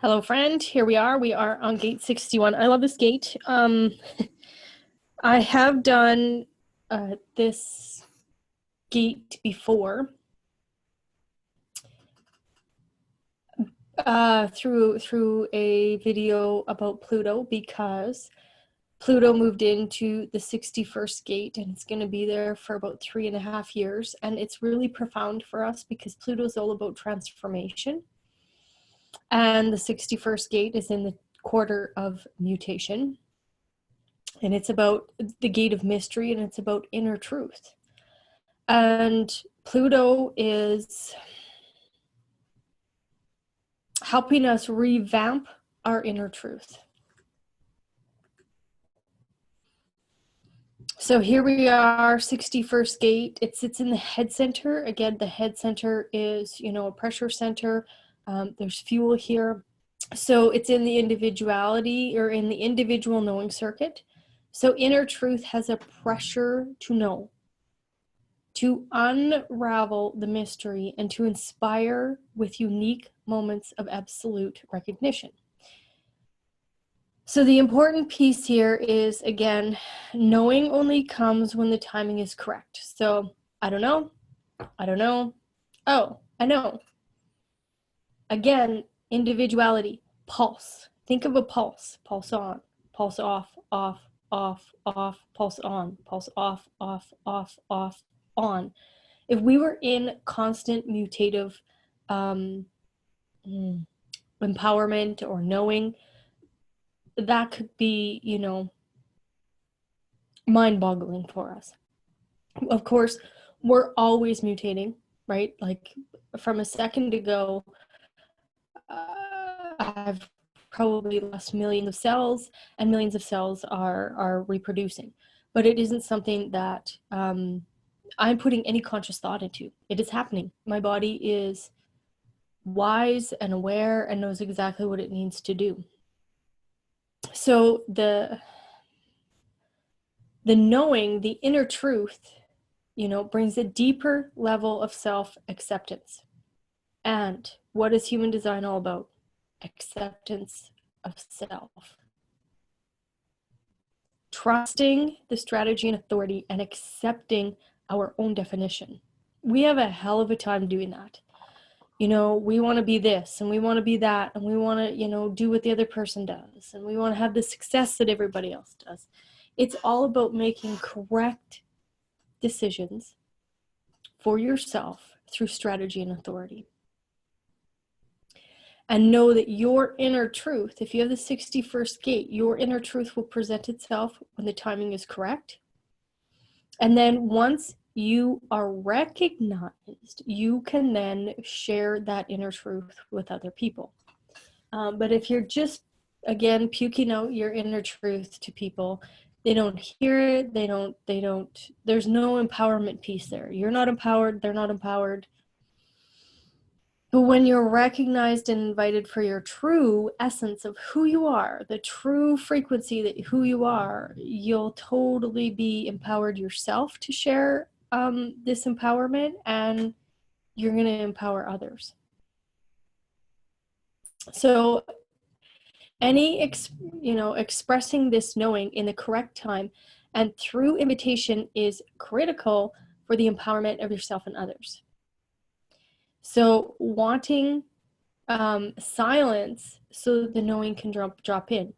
Hello, friend. Here we are. We are on gate 61. I love this gate. I have done this gate before through a video about Pluto, because Pluto moved into the 61st gate and it's going to be there for about 3.5 years. And it's really profound for us because Pluto is all about transformation. And the 61st gate is in the quarter of mutation. And it's about the gate of mystery, and it's about inner truth. And Pluto is helping us revamp our inner truth. So here we are, 61st gate. It sits in the head center. Again, the head center is, a pressure center. There's fuel here. So it's in the individuality, or in the individual knowing circuit. So inner truth has a pressure to know, to unravel the mystery, and to inspire with unique moments of absolute recognition. So the important piece here is, again, knowing only comes when the timing is correct. So I don't know. Oh, I know. Again, individuality, pulse. Think of a pulse. Pulse on, pulse off, off, pulse on, pulse off, on. If we were in constant mutative empowerment or knowing, that could be, mind-boggling for us. Of course, we're always mutating, right? Like from a second ago, I've probably lost millions of cells, and millions of cells are reproducing. But it isn't something that I'm putting any conscious thought into. It is happening. My body is wise and aware and knows exactly what it needs to do. So the knowing, the inner truth, brings a deeper level of self-acceptance. And what is human design all about? Acceptance of self. Trusting the strategy and authority and accepting our own definition. We have a hell of a time doing that. We want to be this and we want to be that, and we want to, do what the other person does, and we want to have the success that everybody else does. It's all about making correct decisions for yourself through strategy and authority. And know that your inner truth, if you have the 61st gate, your inner truth will present itself when the timing is correct. And then once you are recognized, you can then share that inner truth with other people. But if you're just, again, puking out your inner truth to people, they don't hear it, there's no empowerment piece there. You're not empowered, they're not empowered. But when you're recognized and invited for your true essence of who you are, the true frequency that who you are, you'll totally be empowered yourself to share this empowerment, and you're going to empower others. So expressing this knowing in the correct time and through invitation is critical for the empowerment of yourself and others. So wanting silence so that the knowing can drop in.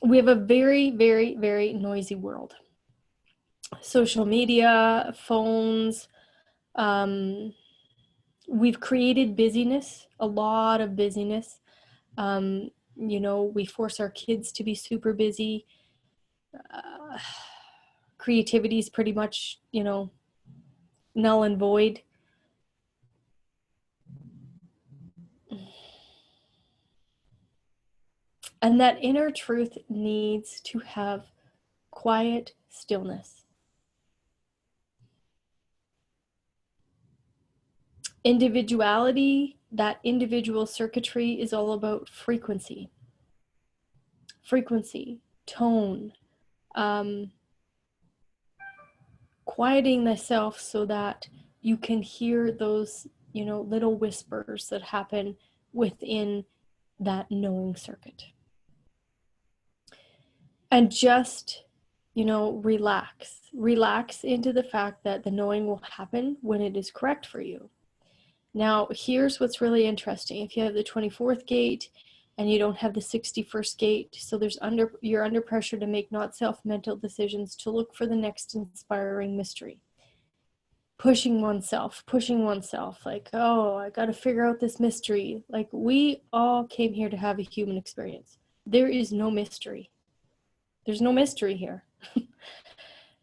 We have a very, very, very noisy world. Social media, phones, we've created busyness, a lot of busyness. We force our kids to be super busy. Creativity is pretty much, null and void. And that inner truth needs to have quiet stillness. Individuality, that individual circuitry, is all about frequency. Frequency, tone, quieting thyself so that you can hear those little whispers that happen within that knowing circuit. And just, relax into the fact that the knowing will happen when it is correct for you. Now, here's what's really interesting. If you have the 24th gate and you don't have the 61st gate, so you're under pressure to make not self-mental decisions, to look for the next inspiring mystery. Pushing oneself, like, oh, I got to figure out this mystery. Like, we all came here to have a human experience. There is no mystery. There's no mystery here.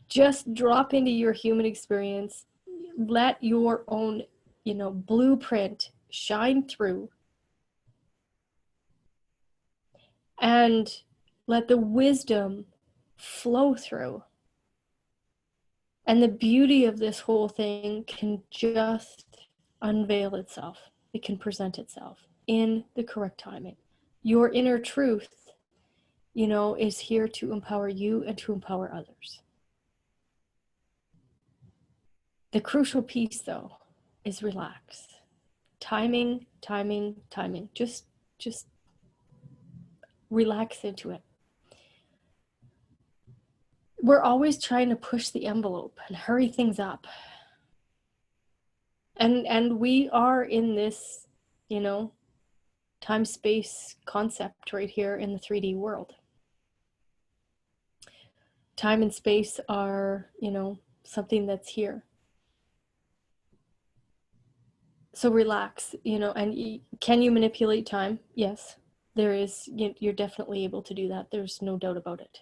Just drop into your human experience. Let your own, blueprint shine through. And let the wisdom flow through. And the beauty of this whole thing can just unveil itself. It can present itself in the correct timing. Your inner truth, is here to empower you and to empower others. The crucial piece, though, is relax. Timing. Just relax into it. We're always trying to push the envelope and hurry things up. And we are in this, time-space concept right here in the 3D world. Time and space are, something that's here. So relax, and can you manipulate time? Yes, there is. You're definitely able to do that. There's no doubt about it.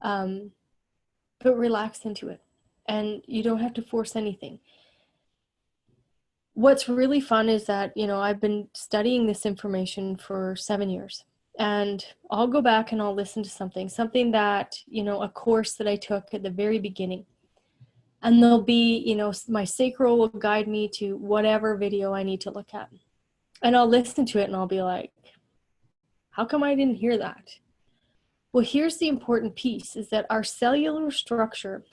But relax into it, and you don't have to force anything. What's really fun is that, I've been studying this information for 7 years, and I'll go back and I'll listen to something that, a course that I took at the very beginning. And there'll be, my sacral will guide me to whatever video I need to look at. And I'll listen to it and I'll be like, how come I didn't hear that? Well, here's the important piece, is that our cellular structure,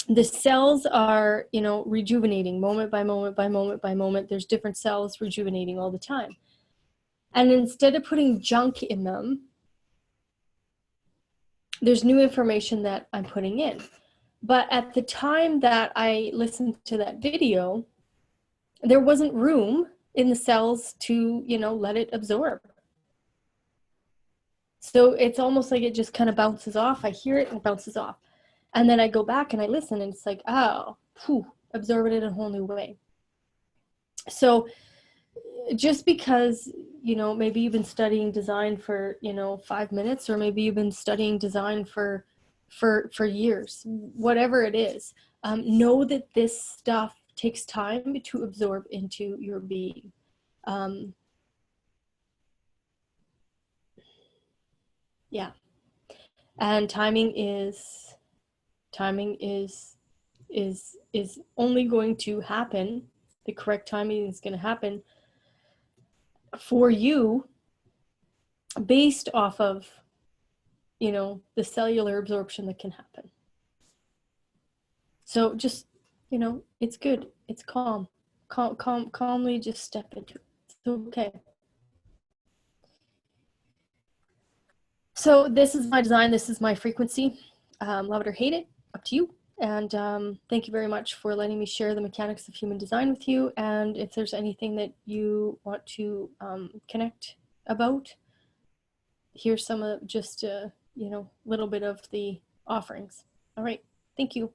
the cells are, rejuvenating moment by moment by moment by moment. There's different cells rejuvenating all the time. And instead of putting junk in them, there's new information that I'm putting in. But at the time that I listened to that video, there wasn't room in the cells to, let it absorb. So it's almost like it just kind of bounces off. I hear it and it bounces off. And then I go back and I listen and it's like, oh, absorb it in a whole new way. So just because, maybe you've been studying design for, 5 minutes, or maybe you've been studying design for years, whatever it is, know that this stuff takes time to absorb into your being. Yeah. And timing is only going to happen. The correct timing is going to happen for you based off of, the cellular absorption that can happen. So just, it's good. It's calm. Calmly just step into it. It's okay. So this is my design. This is my frequency. Love it or hate it, up to you. And thank you very much for letting me share the mechanics of human design with you. And if there's anything that you want to connect about, here's some of just, little bit of the offerings. All right. Thank you.